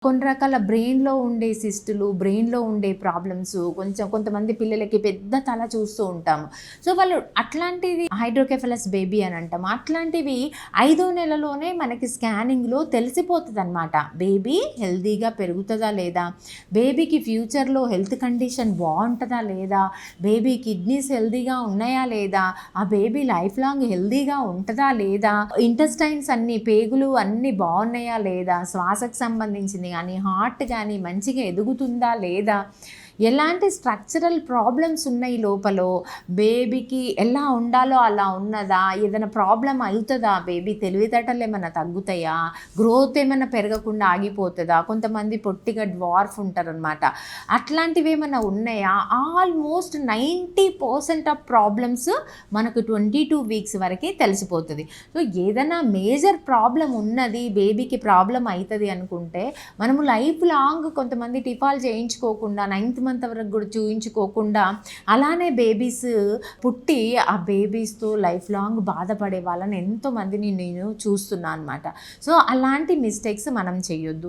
కొన్ని రకాల బ్రెయిన్‌లో ఉండే సిస్టులు, బ్రెయిన్‌లో ఉండే ప్రాబ్లమ్స్ కొంతమంది పిల్లలకి పెద్ద తల చూస్తూ ఉంటాము. సో, వాళ్ళు అట్లాంటివి హైడ్రోకెఫలస్ బేబీ అని అంటాము. అట్లాంటివి 5వ నెలలోనే మనకి స్కానింగ్‌లో తెలిసిపోతదనమాట. బేబీ హెల్తీగా పెరుగుతదా లేదా? బేబీకి ఫ్యూచర్‌లో హెల్త్ కండిషన్ బావుంటదా లేదా? బేబీ కిడ్నీస్ హెల్తీగా ఉన్నాయా లేదా? ఆ బేబీ లైఫ్ లాంగ్ హెల్తీగా ఉంటదా లేదా? ఇంటెస్టైన్స్ అన్నీ, పేగులు అన్నీ బావున్నాయా లేదా? శ్వాసకు సంబంధించినవి కానీ, హార్ట్ కానీ మంచిగా ఎదుగుతుందా లేదా? ఎలాంటి స్ట్రక్చరల్ ప్రాబ్లమ్స్ ఉన్నాయి లోపల, బేబీకి ఎలా ఉండాలో అలా ఉన్నదా? ఏదైనా ప్రాబ్లం అవుతుందా? బేబీ తెలివితేటలు ఏమైనా తగ్గుతాయా? గ్రోత్ ఏమైనా పెరగకుండా ఆగిపోతుందా? కొంతమంది పొట్టిగా డ్వార్ఫ్ ఉంటారనమాట. అట్లాంటివి ఏమైనా ఉన్నాయా? ఆల్మోస్ట్ 90% ఆఫ్ ప్రాబ్లమ్స్ మనకు 22 వీక్స్ వరకే తెలిసిపోతుంది. సో, ఏదైనా మేజర్ ప్రాబ్లం ఉన్నది, బేబీకి ప్రాబ్లం అవుతుంది అనుకుంటే మనము లైఫ్ లాంగ్ కొంతమంది టిఫాల్ చేయించుకోకుండా 9th మంత్ వరకు కూడా చూయించుకోకుండా అలానే బేబీస్ పుట్టి ఆ బేబీస్తో లైఫ్ లాంగ్ బాధపడే వాళ్ళని ఎంతోమందిని నేను చూస్తున్నా అనమాట. సో, అలాంటి మిస్టేక్స్ మనం చేయొద్దు.